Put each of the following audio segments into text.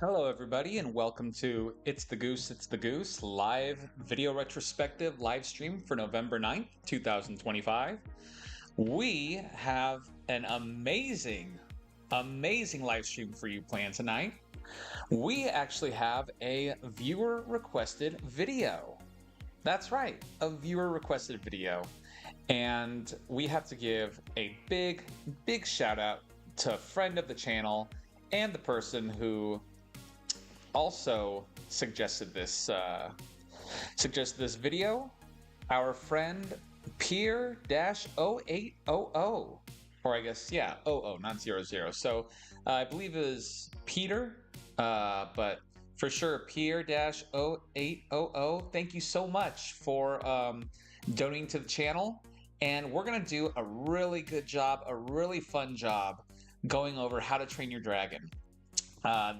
Hello, everybody, and welcome to It's the Goose live video retrospective live stream for November 9th, 2025. We have an amazing live stream for you planned tonight. We actually have a viewer requested video. That's right, a viewer requested video. And we have to give a big shout out to a friend of the channel and the person who also suggested this video, our friend Peer-0800, or I guess, yeah, 00, not 00. So I believe it is Peter, but for sure, Peer-0800. Thank you so much for donating to the channel. And we're going to do a really good job, a really fun job going over How to Train Your Dragon.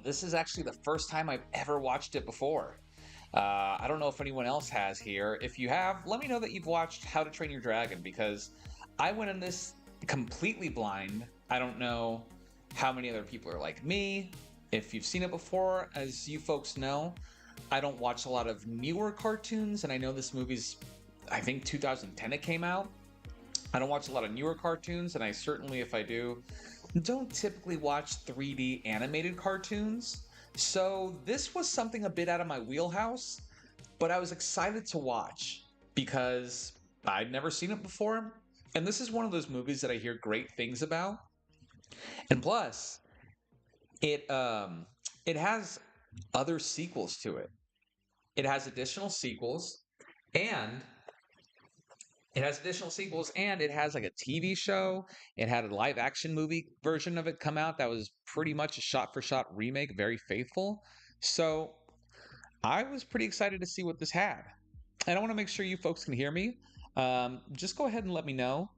This is actually the first time I've ever watched it before. I don't know if anyone else has here. If you have, let me know that you've watched How to Train Your Dragon, because I went in this completely blind. I don't know how many other people are like me. If you've seen it before, as you folks know, I don't watch a lot of newer cartoons, and I know this movie's, I think 2010 it came out. I don't watch a lot of newer cartoons, and I certainly, if I do, don't typically watch 3D animated cartoons. So this was something a bit out of my wheelhouse, but I was excited to watch because I'd never seen it before. And this is one of those movies that I hear great things about. And plus, it has other sequels to it. It has additional sequels, and it has like a TV show. It had a live action movie version of it come out that was pretty much a shot for shot remake, very faithful. So I was pretty excited to see what this had. And I want to make sure you folks can hear me. Just go ahead and let me know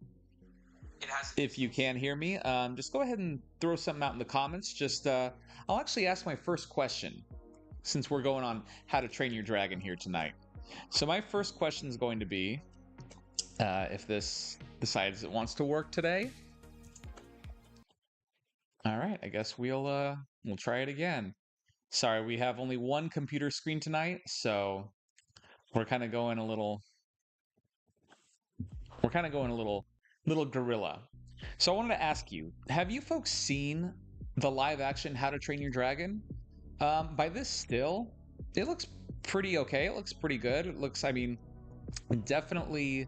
if you can hear me. Just go ahead and throw something out in the comments. I'll actually ask my first question since we're going on How to Train Your Dragon here tonight. So my first question is going to be, if this decides it wants to work today. All right, I guess we'll try it again. Sorry, we have only one computer screen tonight, so we're kind of going a little guerrilla. So I wanted to ask you, have you folks seen the live action How to Train Your Dragon? By this still, it looks pretty okay. It looks pretty good. It looks, I mean, definitely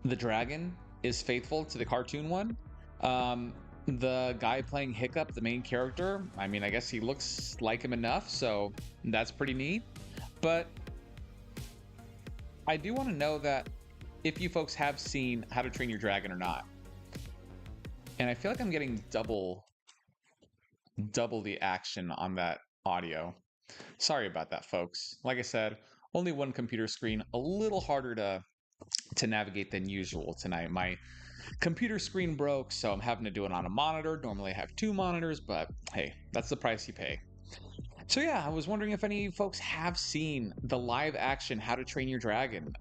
the dragon is faithful to the cartoon one. The guy playing Hiccup, the main character, I mean, I guess he looks like him enough, so that's pretty neat. But I do want to know that if you folks have seen How to Train Your Dragon or not. And I feel like I'm getting double the action on that audio. Sorry about that, folks. Like I said, only one computer screen, a little harder to navigate than usual tonight. My computer screen broke, so I'm having to do it on a monitor. Normally I have two monitors, but hey, that's the price you pay. So yeah, I was wondering if any folks have seen the live action How to Train Your Dragon.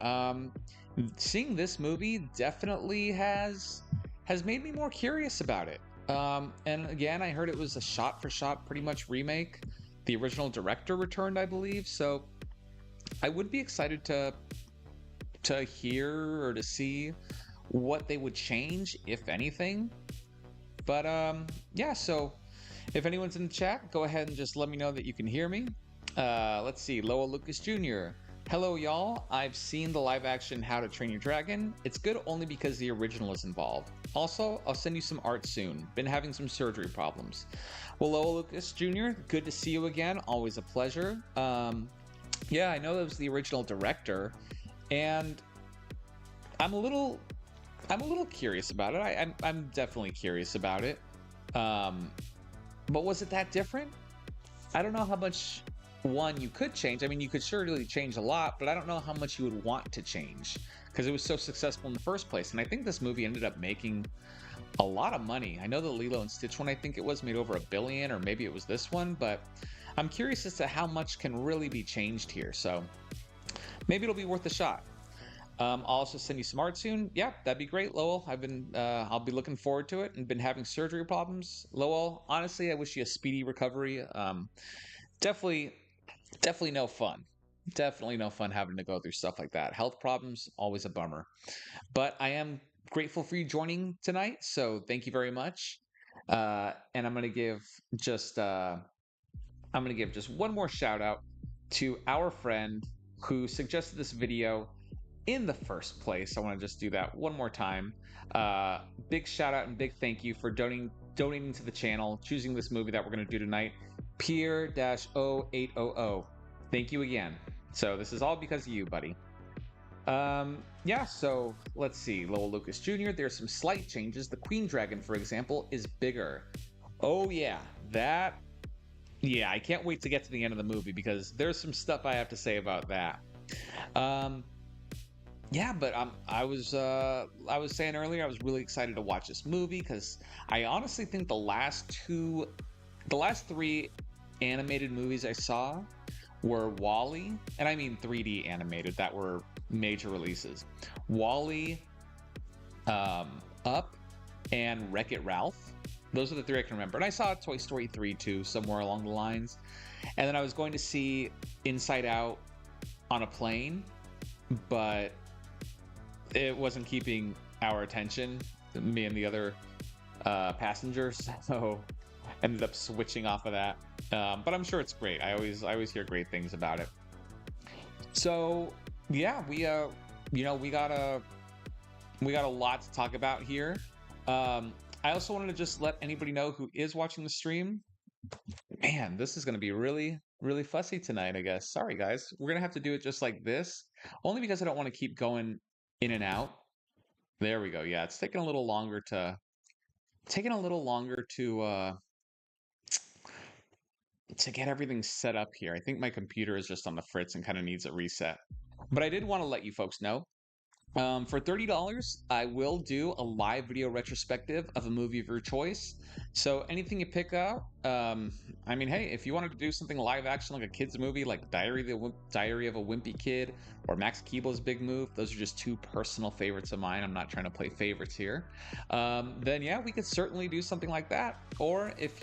Seeing this movie definitely has made me more curious about it. And again, I heard it was a shot-for-shot pretty much remake. The original director returned, I believe, so I would be excited to hear or to see what they would change, if anything. But yeah, so if anyone's in the chat, go ahead and just let me know that you can hear me. Let's see, Lowell Lucas Jr. Hello, y'all. I've seen the live action How to Train Your Dragon. It's good only because the original is involved. Also, I'll send you some art soon. Been having some surgery problems. Well, Lowell Lucas Jr., good to see you again. Always a pleasure. Yeah, I know that was the original director, and I'm a little curious about it. I'm definitely curious about it. But was it that different? I don't know how much you could change. I mean, you could surely change a lot, but I don't know how much you would want to change because it was so successful in the first place. And I think this movie ended up making a lot of money. I know the Lilo and Stitch one, I think it was, made over $1 billion, or maybe it was this one, but I'm curious as to how much can really be changed here. So maybe it'll be worth a shot. I'll also send you some art soon. Yeah, that'd be great, Lowell. I'll be looking forward to it and been having surgery problems. Lowell, honestly, I wish you a speedy recovery. Definitely, definitely no fun. Definitely no fun having to go through stuff like that. Health problems, always a bummer. But I am grateful for you joining tonight. So thank you very much. And I'm gonna give just one more shout out to our friend who suggested this video in the first place. I want to just do that one more time. Big shout out and big thank you for donating to the channel, choosing this movie that we're going to do tonight, Pier-0800. Thank you again. So this is all because of you, buddy. Yeah, so let's see. Lowell Lucas Jr., there's some slight changes. The Queen Dragon, for example, is bigger. Oh yeah, yeah, I can't wait to get to the end of the movie because there's some stuff I have to say about that. Yeah, but I was saying earlier I was really excited to watch this movie because I honestly think the last three animated movies I saw were WALL-E, and I mean 3D animated that were major releases. WALL-E, Up, and Wreck-It Ralph. Those are the three I can remember. And I saw Toy Story 3 too, somewhere along the lines. And then I was going to see Inside Out on a plane, but it wasn't keeping our attention, me and the other passengers, so ended up switching off of that. But I'm sure it's great. I always hear great things about it. So yeah, we got a lot to talk about here. I also wanted to just let anybody know who is watching the stream. Man, this is going to be really, really fussy tonight, I guess. Sorry, guys. We're going to have to do it just like this, only because I don't want to keep going in and out. There we go. Yeah, it's taking a little longer to get everything set up here. I think my computer is just on the fritz and kind of needs a reset. But I did want to let you folks know. For $30, I will do a live video retrospective of a movie of your choice. So anything you pick out, I mean, hey, if you wanted to do something live action like a kid's movie like Diary of a Wimpy Kid or Max Keeble's Big Move, those are just two personal favorites of mine. I'm not trying to play favorites here. Then yeah, we could certainly do something like that. Or if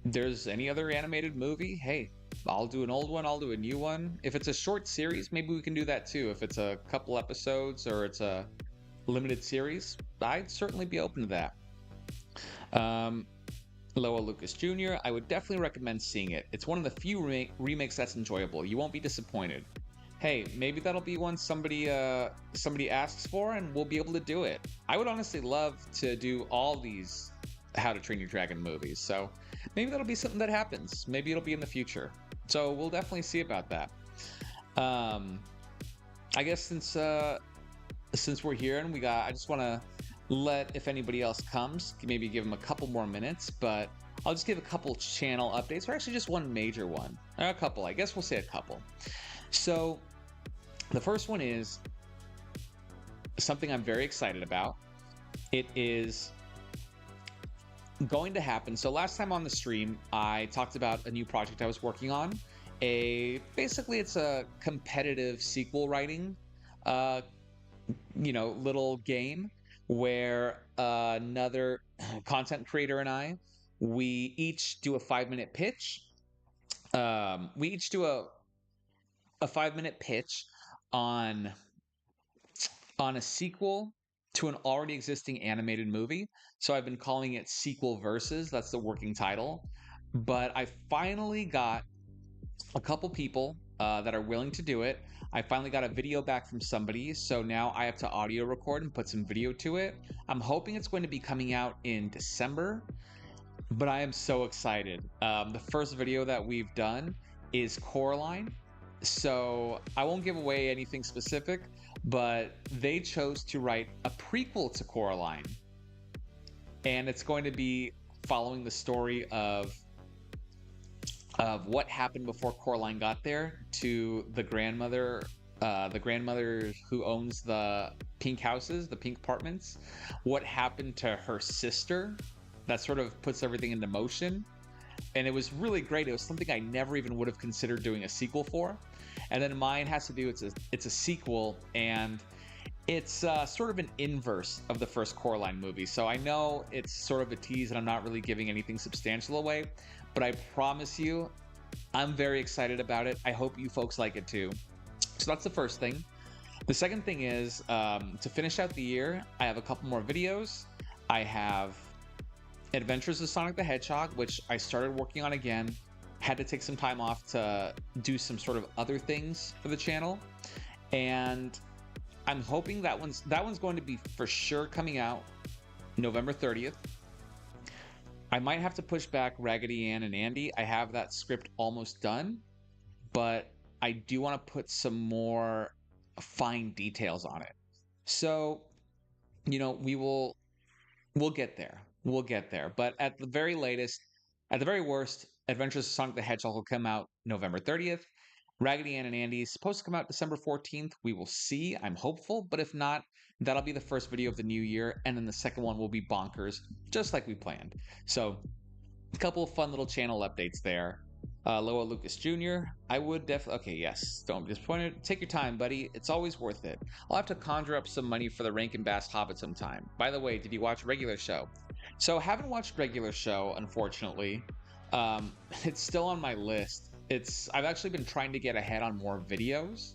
there's any other animated movie, hey, I'll do an old one, I'll do a new one. If it's a short series, maybe we can do that too. If it's a couple episodes or it's a limited series, I'd certainly be open to that. Lowell Lucas Jr., I would definitely recommend seeing it. It's one of the few remakes that's enjoyable. You won't be disappointed. Hey, maybe that'll be one somebody asks for and we'll be able to do it. I would honestly love to do all these How to Train Your Dragon movies, so maybe that'll be something that happens. Maybe it'll be in the future. So we'll definitely see about that. I guess since we're here and I just want to let, if anybody else comes, maybe give them a couple more minutes, but I'll just give a couple channel updates, or actually just one major one. Or a couple, I guess we'll say a couple. So the first one is something I'm very excited about. It is going to happen. So last time on the stream, I talked about a new project I was working on. Basically it's a competitive sequel writing, little game where another content creator and we each do a 5-minute pitch. We each do a 5-minute pitch on a sequel to an already existing animated movie. So I've been calling it Sequel Versus. That's the working title. But I finally got a couple people that are willing to do it. I finally got a video back from somebody, so now I have to audio record and put some video to it. I'm hoping it's going to be coming out in December, but I am so excited. The first video that we've done is Coraline, so I won't give away anything specific, but they chose to write a prequel to Coraline, and it's going to be following the story of what happened before Coraline got there to the grandmother who owns the pink houses, the pink apartments, what happened to her sister. That sort of puts everything into motion. And it was really great. It was something I never even would have considered doing a sequel for. And then mine has to do, it's a sequel, and it's sort of an inverse of the first Coraline movie. So I know it's sort of a tease and I'm not really giving anything substantial away, but I promise you, I'm very excited about it. I hope you folks like it too. So that's the first thing. The second thing is, to finish out the year, I have a couple more videos. I have Adventures of Sonic the Hedgehog, which I started working on again. Had to take some time off to do some sort of other things for the channel. And I'm hoping that one's going to be for sure coming out November 30th. I might have to push back Raggedy Ann and Andy. I have that script almost done, but I do want to put some more fine details on it. So, we'll get there. We'll get there. But at the very latest, at the very worst, Adventures of Sonic the Hedgehog will come out November 30th. Raggedy Ann and Andy is supposed to come out December 14th. We will see. I'm hopeful. But if not, that'll be the first video of the new year. And then the second one will be Bonkers, just like we planned. So, a couple of fun little channel updates there. Loa Lucas Jr., I would definitely... Okay, yes, don't be disappointed. Take your time, buddy. It's always worth it. I'll have to conjure up some money for the Rankin Bass Hobbit sometime. By the way, did you watch Regular Show? So, haven't watched Regular Show, unfortunately. It's still on my list. I've actually been trying to get ahead on more videos.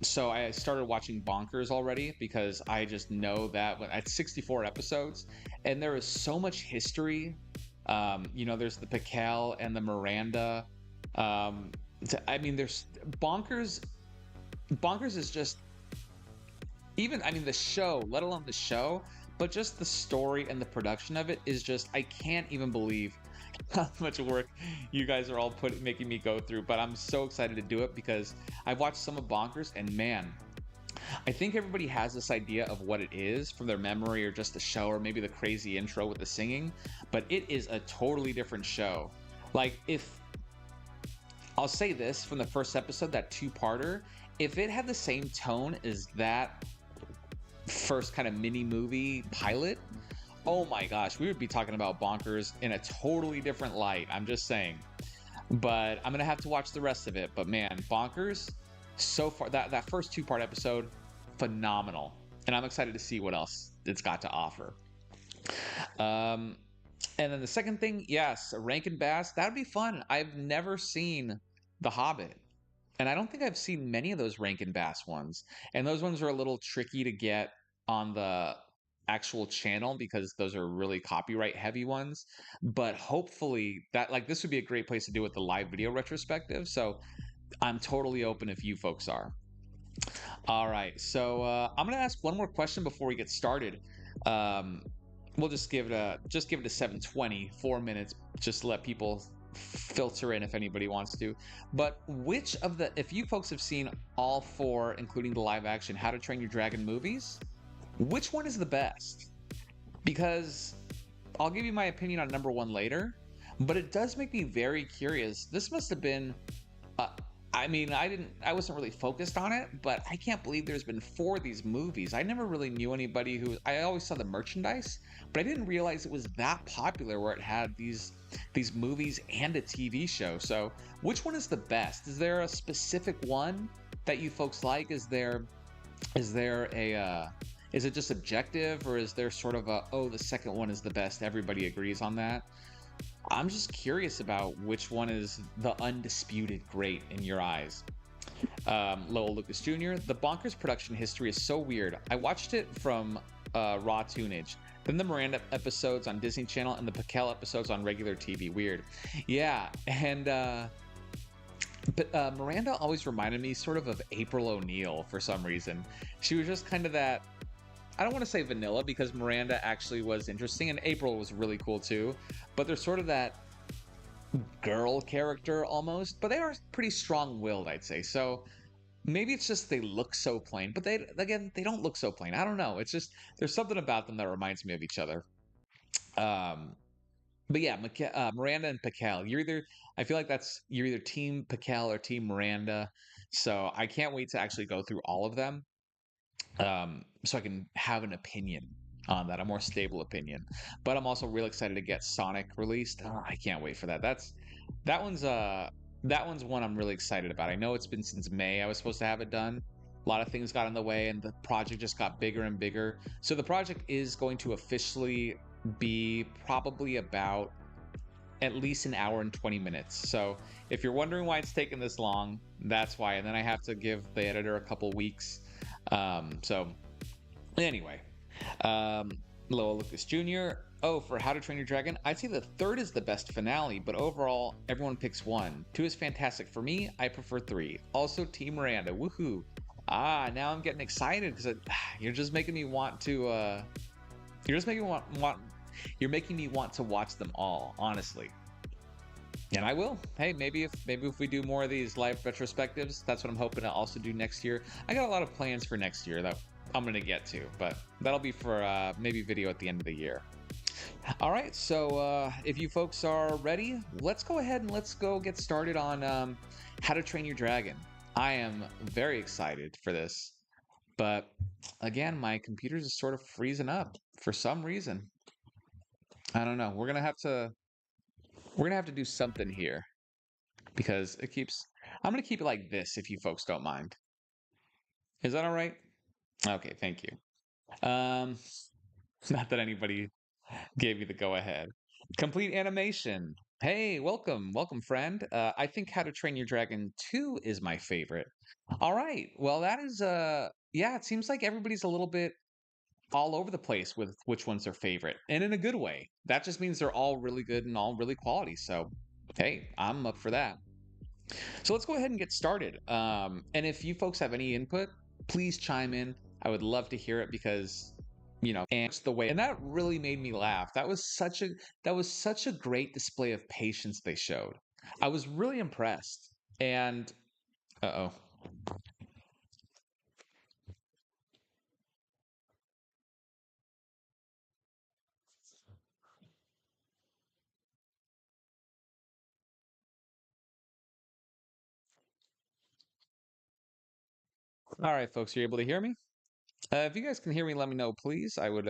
So I started watching Bonkers already because I just know that at 64 episodes, and there is so much history. There's the Pikel and the Miranda. There's Bonkers. Bonkers is just the show, let alone the show, but just the story and the production of it is just, I can't even believe how much work you guys are all making me go through. But I'm so excited to do it because I've watched some of Bonkers, and man, I think everybody has this idea of what it is from their memory or just the show or maybe the crazy intro with the singing, but it is a totally different show. Like, if I'll say this from the first episode, that two-parter, if it had the same tone as that first kind of mini movie pilot, oh my gosh, we would be talking about Bonkers in a totally different light. I'm just saying. But I'm gonna have to watch the rest of it. But man, Bonkers, so far, that first two-part episode, phenomenal. And I'm excited to see what else it's got to offer. And then the second thing, yes, Rankin Bass, that'd be fun. I've never seen The Hobbit. And I don't think I've seen many of those Rankin Bass ones. And those ones are a little tricky to get on the actual channel because those are really copyright heavy ones. But hopefully this would be a great place to do with the live video retrospective. So I'm totally open if you folks are. All right, so I'm gonna ask one more question before we get started. We'll just give it a 7:20, 4 minutes, just to let people filter in if anybody wants to. But if you folks have seen all four, including the live action How to Train Your Dragon movies, which one is the best? Because I'll give you my opinion on number one later, but it does make me very curious. This must have been I wasn't really focused on it, but I can't believe there's been 4 of these movies. I never really knew anybody I always saw the merchandise, but I didn't realize it was that popular where it had these movies and a TV show. So which one is the best? Is there a specific one that you folks like? Is it just objective, or is there sort of the second one is the best, everybody agrees on that? I'm just curious about which one is the undisputed great in your eyes. Lowell Lucas Jr., the Bonkers production history is so weird. I watched it from raw tunage, then the Miranda episodes on Disney Channel and the Pikel episodes on regular TV. Weird. Yeah, and but Miranda always reminded me sort of April O'Neil for some reason. She was just kind of that, I don't want to say vanilla because Miranda actually was interesting and April was really cool too, but they're sort of that girl character almost, but they are pretty strong-willed, I'd say. So maybe it's just they look so plain, but they don't look so plain. I don't know. It's just there's something about them that reminds me of each other. But yeah, Miranda and Pikel. I feel like you're either Team Pikel or Team Miranda. So I can't wait to actually go through all of them. So I can have an opinion on that, a more stable opinion. But I'm also real excited to get Sonic released. Oh, I can't wait for that. That one's that one's one I'm really excited about. I know it's been since May I was supposed to have it done. A lot of things got in the way, and the project just got bigger and bigger. So the project is going to officially be probably about at least an hour and 20 minutes. So if you're wondering why it's taken this long, that's why. And then I have to give the editor a couple weeks. So anyway, um, Lowell Lucas Jr. Oh, for How to Train Your Dragon, I'd say the third is the best finale, but overall, everyone picks one. Two is fantastic. For me, I prefer three. Also, Team Miranda. Woohoo! Ah, now I'm getting excited because you're just making me want to. You're just making me want. You're making me want to watch them all. Honestly, and I will. Hey, maybe if we do more of these live retrospectives, that's what I'm hoping to also do next year. I got a lot of plans for next year that I'm gonna get to, but that'll be for maybe video at the end of the year. All right, so if you folks are ready, let's go ahead and let's go get started on How to Train Your Dragon. I am very excited for this, but again, my computer's just sort of freezing up for some reason. I don't know. We're gonna have to do something here because it keeps. I'm gonna keep it like this if you folks don't mind. Is that all right? Okay, thank you. Not that anybody gave you the go ahead. Complete animation. Hey, welcome, friend. I think How to Train Your Dragon 2 is my favorite. All right. Well, that is yeah, it seems like everybody's a little bit all over the place with which one's their favorite, and in a good way. That just means they're all really good and all really quality. So, hey, I'm up for that. So let's go ahead and get started. And if you folks have any input, please chime in. I would love to hear it because, and it's the way, and that really made me laugh. That was such a great display of patience they showed. I was really impressed. And uh-oh. All right, folks, are you able to hear me? If you guys can hear me, let me know, please. I would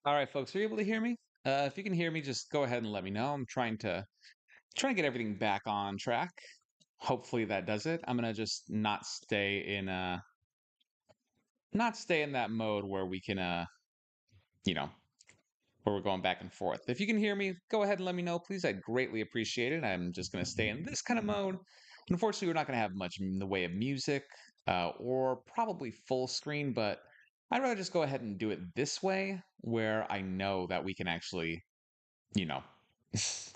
All right, folks, are you able to hear me? If you can hear me, just go ahead and let me know. I'm trying to get everything back on track. Hopefully that does it. I'm gonna just not stay in that mode where we can you know, where we're going back and forth. If you can hear me, go ahead and let me know, please. I'd greatly appreciate it. I'm just gonna stay in this kind of mode. Unfortunately, we're not gonna have much in the way of music, or probably full screen, but I'd rather just go ahead and do it this way where I know that we can actually, you know,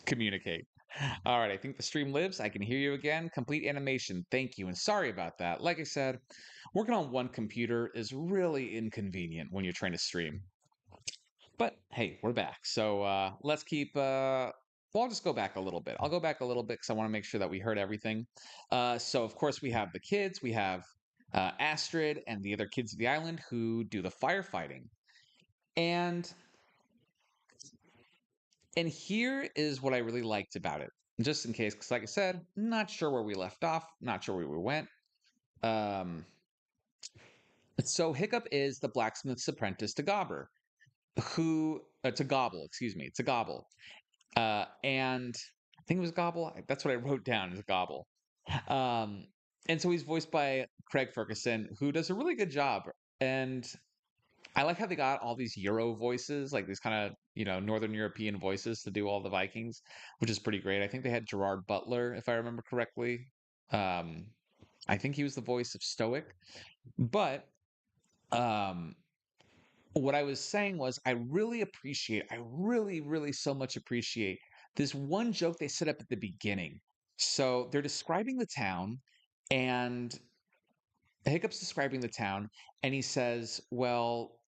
communicate. All right, I think the stream lives. I can hear you again. Complete animation. Thank you. And sorry about that. Like I said, working on one computer is really inconvenient when you're trying to stream. But hey, we're back. So let's keep. Well, I'll just go back a little bit. I'll go back a little bit because I want to make sure that we heard everything. So, of course, we have the kids. We have Astrid and the other kids of the island who do the firefighting. And And here is what I really liked about it, just in case, because like I said, not sure where we left off, not sure where we went. Um, so Hiccup is the blacksmith's apprentice to Gobber, to Gobble, excuse me, to Gobble, and I think it was Gobble. That's what I wrote down is Gobble. Um, and so he's voiced by Craig Ferguson, who does a really good job. And I like how they got all these Euro voices, like these kind of, Northern European voices to do all the Vikings, which is pretty great. I think they had Gerard Butler, if I remember correctly. Um, I think he was the voice of Stoic. But um, what I was saying was, I really, really so much appreciate this one joke they set up at the beginning. So they're describing the town, and Hiccup's describing the town, and he says, well,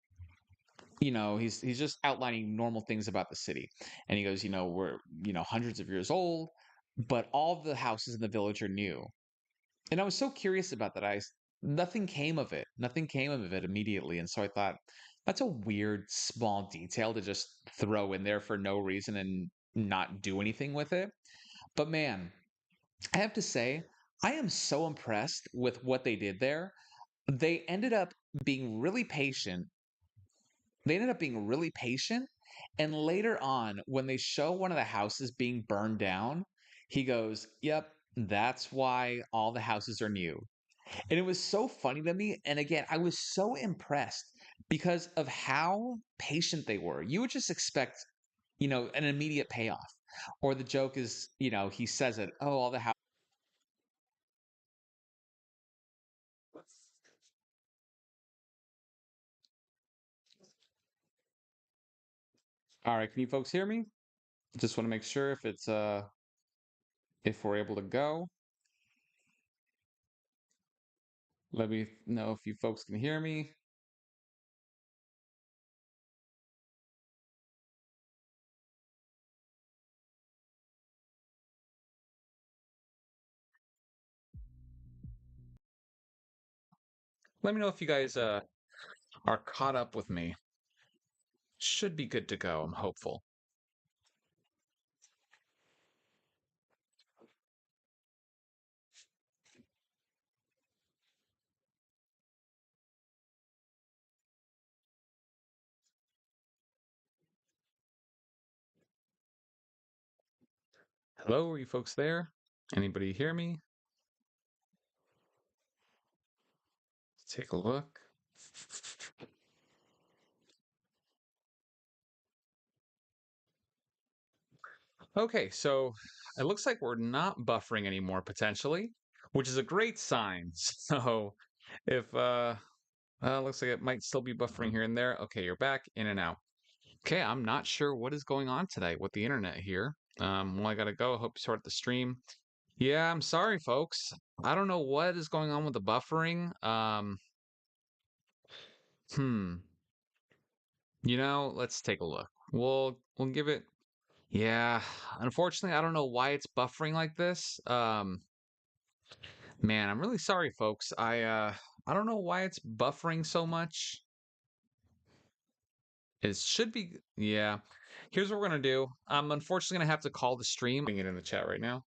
he's just outlining normal things about the city. And he goes, we're, hundreds of years old, but all the houses in the village are new. And I was so curious about that. Nothing came of it. Nothing came of it immediately. And so I thought that's a weird small detail to just throw in there for no reason and not do anything with it. But man, I have to say, I am so impressed with what they did there. They ended up being really patient they ended up being really patient. And later on, when they show one of the houses being burned down, he goes, "Yep, that's why all the houses are new." And it was so funny to me. And again, I was so impressed because of how patient they were. You would just expect, an immediate payoff. Or the joke is, he says it, "Oh, all the houses." All right, can you folks hear me? Just want to make sure if we're able to go. Let me know if you folks can hear me. Let me know if you guys are caught up with me. Should be good to go. I'm hopeful. Hello, are you folks there? Anybody hear me? Let's take a look. Okay, so it looks like we're not buffering anymore potentially, which is a great sign. So if looks like it might still be buffering here and there. Okay, you're back in and out. Okay, I'm not sure what is going on today with the internet here. Well, I gotta go. Hope you start the stream. Yeah, I'm sorry, folks. I don't know what is going on with the buffering. Hmm. Let's take a look. We'll give it. Yeah, unfortunately, I don't know why it's buffering like this. Man, I'm really sorry, folks. I don't know why it's buffering so much. It should be. Yeah. Here's what we're gonna do. I'm unfortunately gonna have to call the stream. Putting it in the chat right now.